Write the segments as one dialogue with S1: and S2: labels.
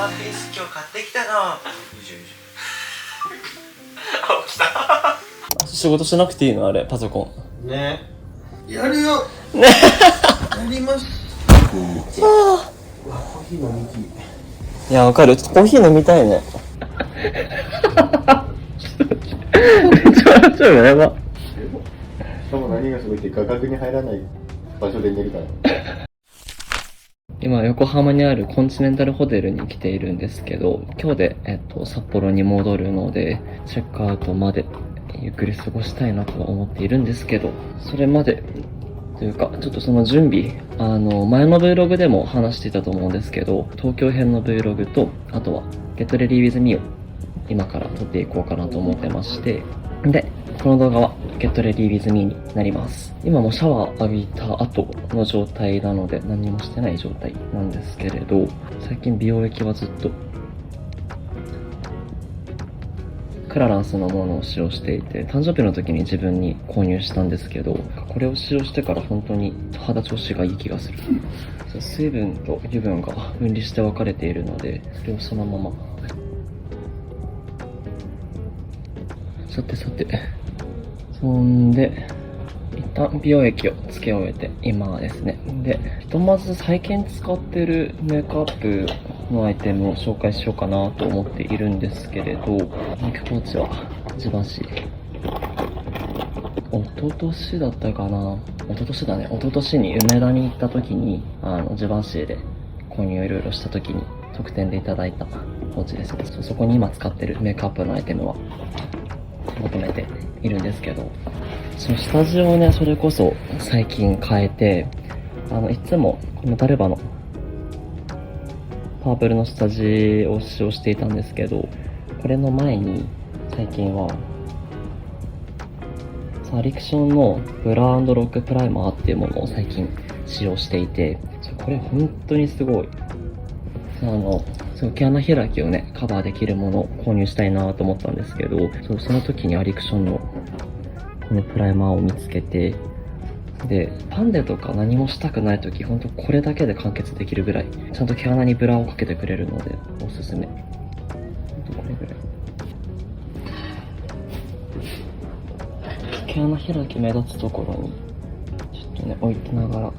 S1: ワンピース今日買ってきたの。いいじゃんいいじゃん。あ、来た。
S2: 仕事しなくていいのあれ、パソコ
S1: ン。ね。やるよ。
S2: ね。
S1: やります。うわ、コーヒー飲みき。
S2: いや、わかる。ちょっとコーヒー飲みたいね。ちょやば。
S3: しかも何がすごいって画角に入らない場所で寝るから。
S2: 今、横浜にあるコンチネンタルホテルに来ているんですけど、今日で、札幌に戻るので、チェックアウトまでゆっくり過ごしたいなとは思っているんですけど、それまで、というか、ちょっとその準備、前の Vlog でも話していたと思うんですけど、東京編の Vlog と、あとは、Get Ready With Me を今から撮っていこうかなと思ってまして、で、この動画は Get Ready With Me になります。今もシャワー浴びた後の状態なので何もしてない状態なんですけれど、最近美容液はずっとクラランスのものを使用していて、誕生日の時に自分に購入したんですけど、これを使用してから本当に肌調子がいい気がする。水分と油分が分離して分かれているので、それをそのまま。さて、そんで、一旦美容液をつけ終えて、今ですね。で、ひとまず最近使ってるメイクアップのアイテムを紹介しようかなと思っているんですけれど、メイクポーチはジバンシー。一昨年だったかな、一昨年だね。一昨年に梅田に行った時に、ジバンシーで購入いろいろした時に特典でいただいたポーチですね。そこに今使ってるメイクアップのアイテムは求めているんですけど、その下地をね、それこそ最近変えて、いつもこのダルバのパープルの下地を使用していたんですけど、これの前に最近はアディクションのブラロックプライマーっていうものを最近使用していて、これ本当にすごい、毛穴開きをね、カバーできるものを購入したいなと思ったんですけど、その時にアディクションのこのプライマーを見つけて、で、パンデとか何もしたくない時、ほんとこれだけで完結できるぐらい、ちゃんと毛穴にブラをかけてくれるので、おすすめ。ほんとこれぐらい。毛穴開き目立つところに、ちょっとね、置いてながら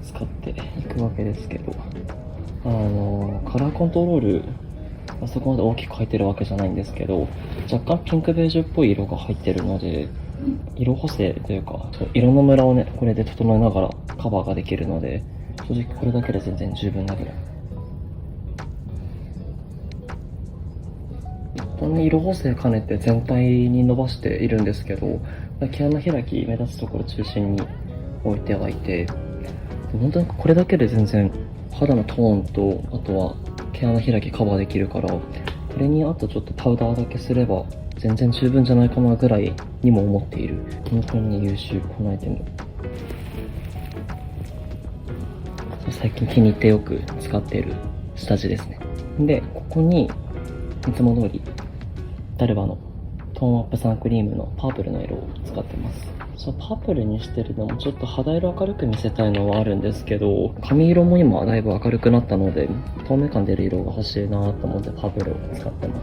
S2: 使っていくわけですけど、カラーコントロール、そこまで大きく入ってるわけじゃないんですけど、若干ピンクベージュっぽい色が入ってるので、色補正というか、色のムラをね、これで整えながらカバーができるので、正直これだけで全然十分なぐらい。一旦ね、色補正兼ねて全体に伸ばしているんですけど、毛穴開き目立つところ中心に置いてはいて、本当にこれだけで全然肌のトーンと、あとは毛穴開きカバーできるから、これにあとちょっとパウダーだけすれば全然十分じゃないかなぐらいにも思っている。本当に優秀、このアイテム。最近気に入ってよく使っている下地ですね。で、ここにいつも通りダルバのトーンアップサンクリームのパープルの色を使ってます。パープルにしてるのもちょっと肌色明るく見せたいのはあるんですけど、髪色も今だいぶ明るくなったので、透明感出る色が欲しいなと思ってパープルを使ってま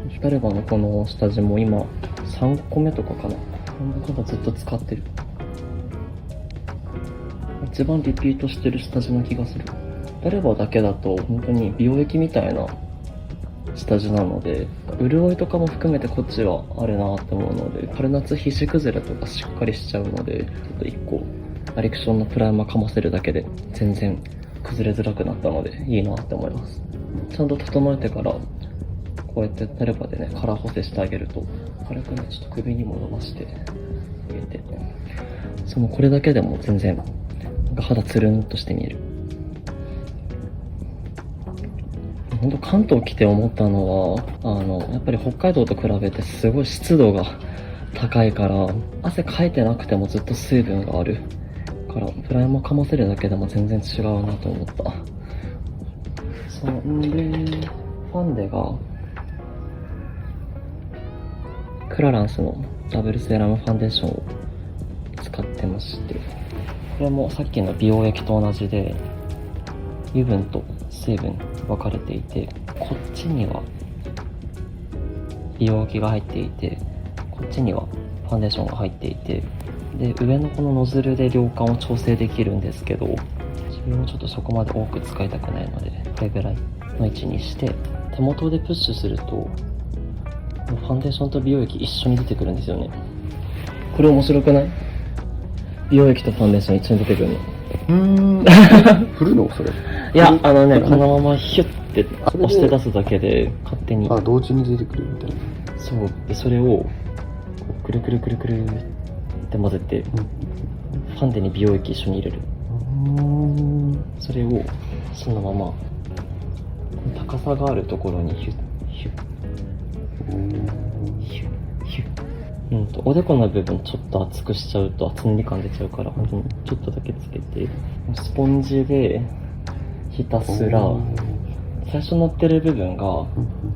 S2: す。ダルバのこの下地も今3個目とかかな。なんだかんだずっと使ってる。一番リピートしてる下地な気がする。ダルバだけだと本当に美容液みたいな下地なので、潤いとかも含めてこっちはあるなって思うので、春夏皮脂崩れとかしっかりしちゃうので、ちょっと1個アディクションのプライマーかませるだけで全然崩れづらくなったのでいいなって思います。ちゃんと整えてからこうやってダルバでね、カラー補正してあげると軽くね、ちょっと首にも伸ばしてあげて、これだけでも全然肌つるんとして見える。本当関東来て思ったのは、やっぱり北海道と比べてすごい湿度が高いから、汗かいてなくてもずっと水分があるから、プライマーかませるだけでも全然違うなと思った。そんで、ファンデが、クラランスのダブルセーラムファンデーションを使ってまして、これもさっきの美容液と同じで、油分と成分分かれていて、こっちには美容液が入っていて、こっちにはファンデーションが入っていて、で上のこのノズルで量感を調整できるんですけど、自分もちょっとそこまで多く使いたくないので、これぐらいの位置にして手元でプッシュするとファンデーションと美容液一緒に出てくるんですよね。これ面白くない？美容液とファンデーション一緒に出てくるの。
S3: 振るのそれ。
S2: いや、このままヒュッて押して出すだけで勝手に。
S3: 同時に出てくるみたいな。
S2: そう。で、それをこうくるくるくるくるって混ぜて、ファンデに美容液一緒に入れる。それをそのまま高さがあるところにヒュッヒュッヒュッヒュッ。おでこの部分ちょっと厚くしちゃうと厚塗り感出ちゃうから、本当にちょっとだけつけて、スポンジでひたすら最初乗ってる部分が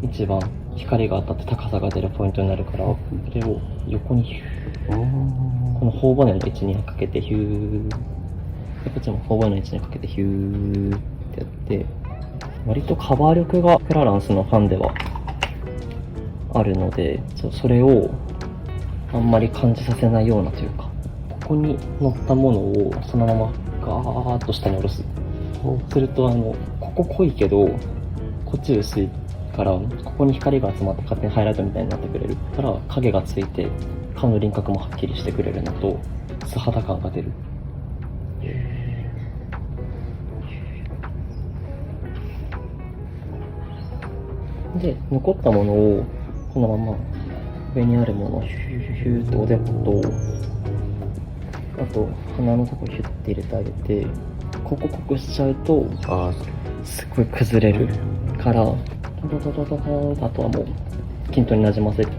S2: 一番光が当たって高さが出るポイントになるから、それを横にヒュー、この頬骨の位置にかけてヒューで、こっちも頬骨の位置にかけてヒューってやって、割とカバー力がクラランスのファンではあるので、それをあんまり感じさせないようなというか、ここに乗ったものをそのままガーッと下に下ろす。そうするとここ濃いけどこっち薄いから、ここに光が集まって勝手にハイライトみたいになってくれるから影がついて顔の輪郭もはっきりしてくれるのと素肌感が出る。で、残ったものをこのまま上にあるものをヒューヒューとおでこと、あと鼻のとこヒュッて入れてあげて、ここ濃くしちゃうとすっごい崩れるから、トントントントントン、あとはもう均等になじませる。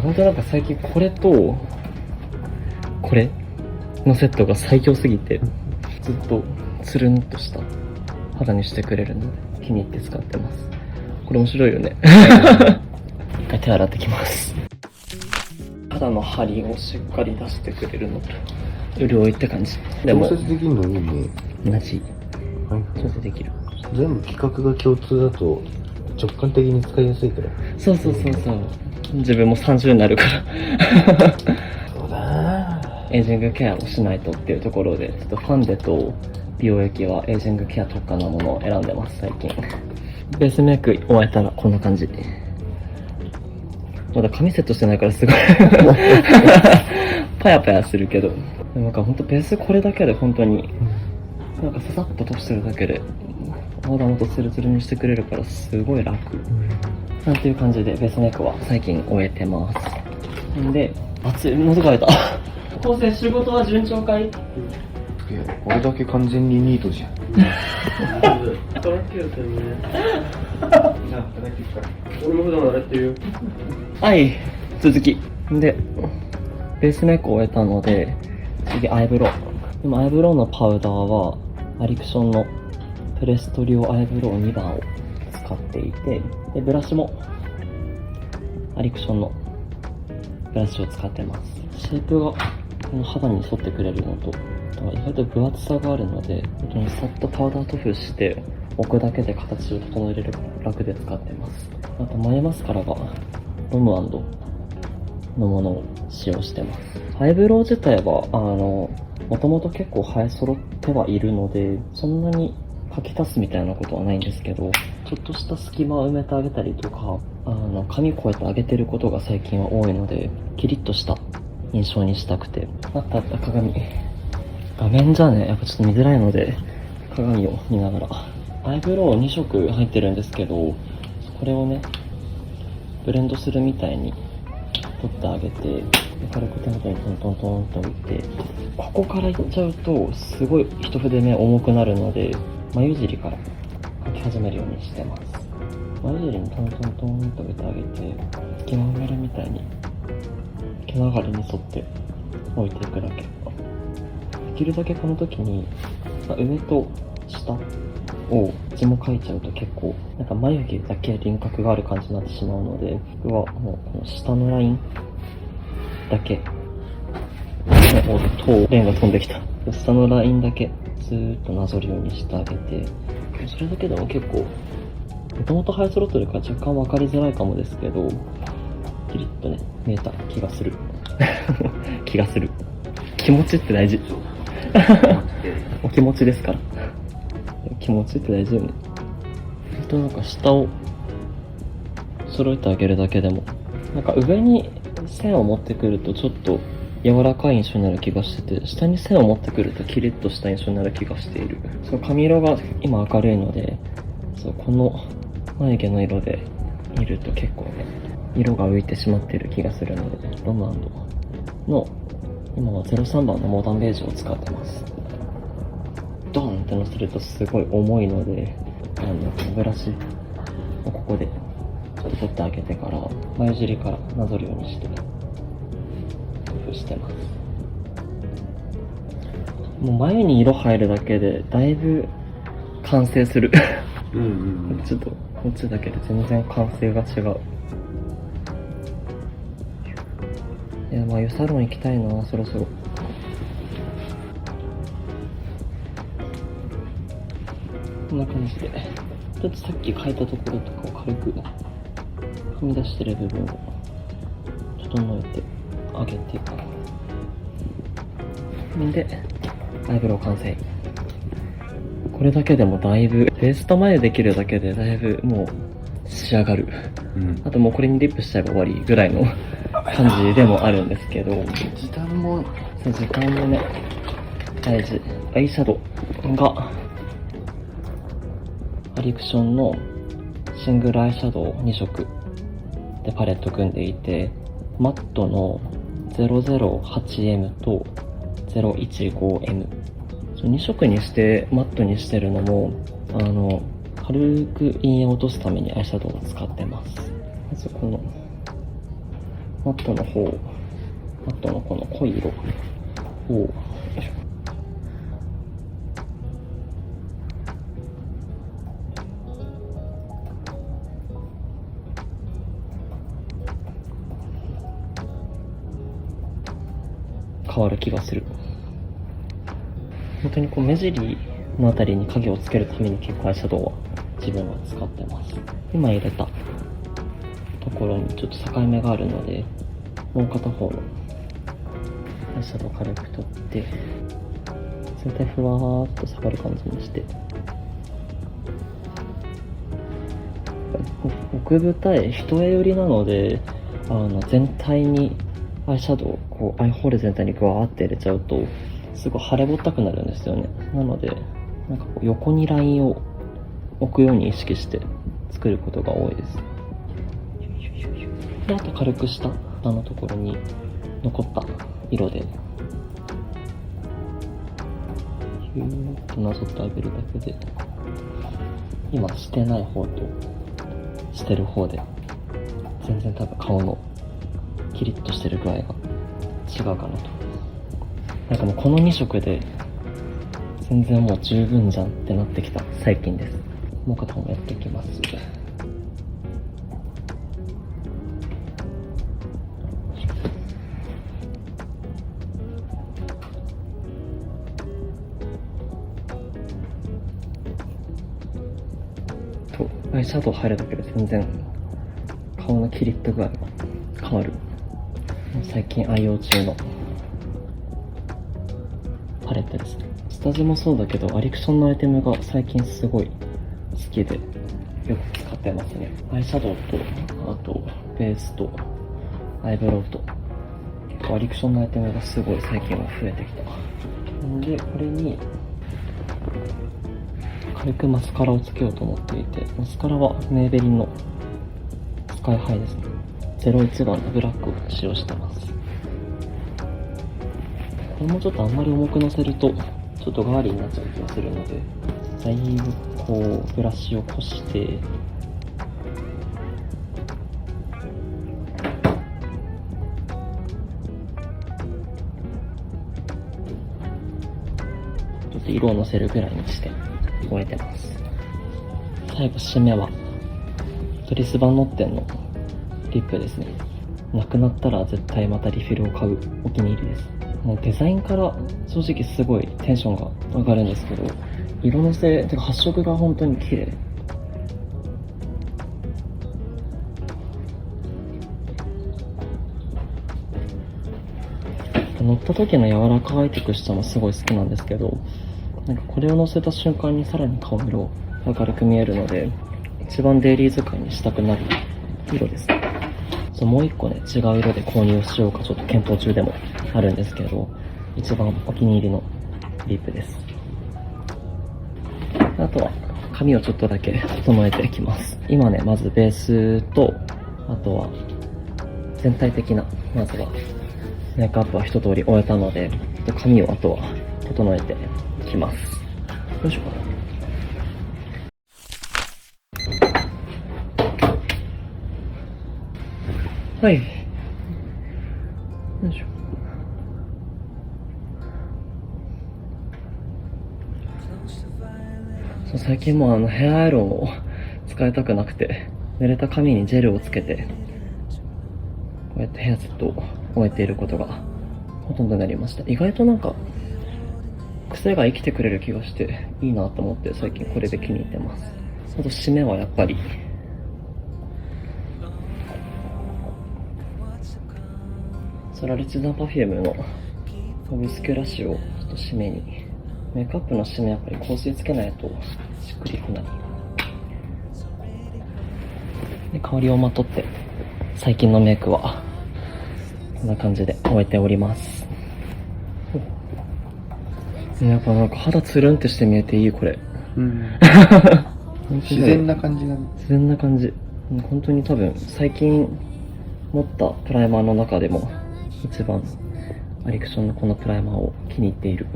S2: 本当なんか最近これとこれのセットが最強すぎて、ずっとつるんとした肌にしてくれるので気に入って使ってます。これ面白いよね。一回手洗ってきます。肌の張りをしっかり出してくれるのと潤いって感じ。でも
S3: 調節できるのいいね。
S2: 同じ調節できる。
S3: 全部規格が共通だと直感的に使いやすいから。
S2: そう自分も30になるから
S3: そうだな。
S2: エイジングケアをしないとっていうところで、ちょっとファンデと美容液はエイジングケア特化のものを選んでます最近。ベースメイク終えたらこんな感じ。まだ髪セットしてないからすごいパヤパヤするけど、でもなんかほんとベースこれだけで本当になんかささっと通してるだけで肌元ツルツルにしてくれるからすごい楽、なんていう感じでベースメイクは最近終えてます。んで、熱い、喉乾いた。昴生、仕事は順調かい？
S3: いや、俺だけ完全にニートじゃん。
S1: 俺も普段洗ってるよ。
S2: はい、続き。で、ベースメイクを終えたので、次アイブロウ。でもアイブロウのパウダーは、アリクションのプレストリオアイブロウ2番を使っていて、で、ブラシも、アリクションのブラシを使ってます。シェイプがこの肌に沿ってくれるのと、意外と分厚さがあるので、本当にさっとパウダー塗布して置くだけで形を整えれるから楽で使ってます。あと眉マスカラがロム&のものを使用してます。アイブロウ自体はもともと結構生え揃ってはいるので、そんなに描き足すみたいなことはないんですけど、ちょっとした隙間を埋めてあげたりとか、髪越えてあげてることが最近は多いので、キリッとした印象にしたくて。あった鏡。画面じゃね、やっぱちょっと見づらいので、鏡を見ながら。アイブロウ2色入ってるんですけど、これをね、ブレンドするみたいに取ってあげて、軽く手元にトントントンと置いて、ここからいっちゃうと、すごい一筆目重くなるので、眉尻から描き始めるようにしてます。眉尻にトントントンと置いてあげて、隙間埋めるみたいに、毛流れに沿って置いていくだけ。できるだけこの時に、上と下を字も書いちゃうと結構、なんか眉毛だけ輪郭がある感じになってしまうので、僕はもうこの下のラインだけ、レンが飛んできた。下のラインだけずーっとなぞるようにしてあげて、それだけでも結構、もともとハイスロットルから若干分かりづらいかもですけど、キリッとね、見えた気がする。気がする。気持ちって大事。お気持ちですから。気持ちって大事よね。なんか下を揃えてあげるだけでも、なんか上に線を持ってくるとちょっと柔らかい印象になる気がしてて、下に線を持ってくるとキリッとした印象になる気がしている。そう、髪色が今明るいので、そう、この眉毛の色で見ると結構ね、色が浮いてしまっている気がするので、ロマンドの今は03番のモダンベージュを使ってます。ドーンって乗せるとすごい重いので、ブラシをここでちょっと取ってあげてから、眉尻からなぞるようにして工夫してます。もう眉に色入るだけでだいぶ完成する。ちょっとこっちだけで全然完成が違う。いや、眉サロン行きたいな、そろそろ。こんな感じで、ちょっとさっき描いたところとかを軽くはみ出してる部分を整えてあげて、でアイブロウ完成。これだけでもだいぶベースと眉できるだけでだいぶもう仕上がる、あともうこれにリップしちゃえば終わりぐらいの感じでもあるんですけど、
S3: 時間も
S2: ね大事。アイシャドウがアリクションのシングルアイシャドウ2色でパレット組んでいて、マットの 008M と 015M、 2色にしてマットにしてるのも軽く陰影を落とすためにアイシャドウを使ってます。まずこのマットの方、マットのこの濃い色を変わる気がする。本当にこう目尻のあたりに影をつけるために結構アイシャドウは自分は使ってます。今入れたところにちょっと境目があるので、もう片方のアイシャドウを軽く取って全体ふわーっと下がる感じにして、奥二重一重寄りなので全体にアイシャドウをこうアイホール全体にグワーって入れちゃうとすごい腫れぼったくなるんですよね。なのでなんかこう横にラインを置くように意識して作ることが多いです。であと軽く下のところに残った色でヒューッとなぞってあげるだけで、今してない方としてる方で全然多分顔のキリッとしてる具合が違うかなと。なんかもうこの2色で全然もう十分じゃんってなってきた最近です。もう片方もやっていきます。とアイシャドウ入るだけで全然顔のキリッと具合が変わる。最近愛用中のパレットですね。下地もそうだけどアリクションのアイテムが最近すごい好きでよく使ってますね。アイシャドウとあとベースとアイブロウと結構アリクションのアイテムがすごい最近は増えてきた。なのでこれに軽くマスカラをつけようと思っていて、マスカラはメイベリンのスカイハイですね。01番のブラックを使用してます。これもちょっとあんまり重くのせるとちょっとガーリーになっちゃう気がするので、だいぶこうブラシをこしてちょっと色をのせるぐらいにして終えてます。最後締めはトリスバンノッテンのリップですね。なくなったら絶対またリフィルを買うお気に入りです。もうデザインから正直すごいテンションが上がるんですけど、色のせ、てか発色が本当に綺麗。乗った時の柔らかいテクスチャーもすごい好きなんですけど、なんかこれを乗せた瞬間にさらに顔色明るく見えるので、一番デイリー使いにしたくなる色ですね。そう、もう一個ね、違う色で購入しようかちょっと検討中でもあるんですけど、一番お気に入りのリップです。あとは、髪をちょっとだけ整えていきます。今ね、まずベースと、あとは、全体的な、まずは、メイクアップは一通り終えたので、髪をあとは整えていきます。よいしょ。はい。よいしょ。そう、最近もうヘアアイロンを使いたくなくて、濡れた髪にジェルをつけて、こうやってヘアセットを終えていることがほとんどになりました。意外となんか、癖が生きてくれる気がしていいなと思って最近これで気に入ってます。あと締めはやっぱり、ソラリチザパフュームのオブスキュラッシュをちょっと締めに、メイクアップの締めやっぱり香水つけないとしっくりこない。で、香りをまとって最近のメイクはこんな感じで終えております。やっぱなんか肌つるんってして見えていい、これ。
S3: うん。自然な感じがね。
S2: 自然な感じ。本当に多分最近持ったプライマーの中でも一番アリクションのこのプライマーを気に入っている。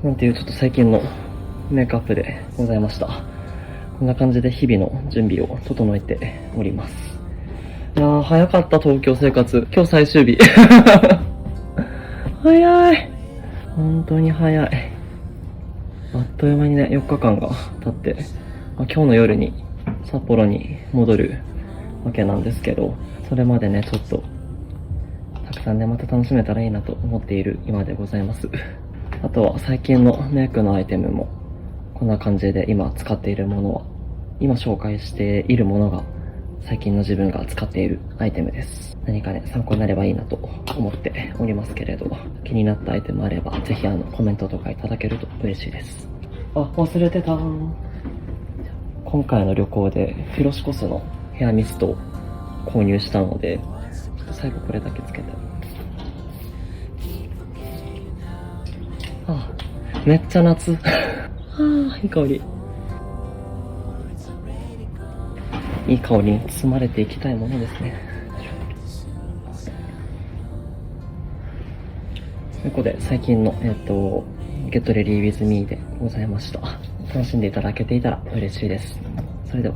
S2: なんていうちょっと最近のメイクアップでございました。こんな感じで日々の準備を整えております。いやー、早かった東京生活。今日最終日。早い。本当に早い。あっという間にね、4日間が経って、今日の夜に札幌に戻るわけなんですけど、それまでね、ちょっと、たくさんね、また楽しめたらいいなと思っている今でございます。あとは最近のメイクのアイテムも、こんな感じで今使っているものは、今紹介しているものが、最近の自分が使っているアイテムです。何かね、参考になればいいなと思っておりますけれど、気になったアイテムあれば、ぜひコメントとかいただけると嬉しいです。あ、忘れてた。今回の旅行でフィロシコスのヘアミストを購入したので、ちょっと最後これだけつけて。あ、めっちゃ夏。あ、いい香り。いい香りに包まれていきたいものですね。ということで、最近の、Get Ready With Me でございました。楽しんでいただけていたら嬉しいです。それでは。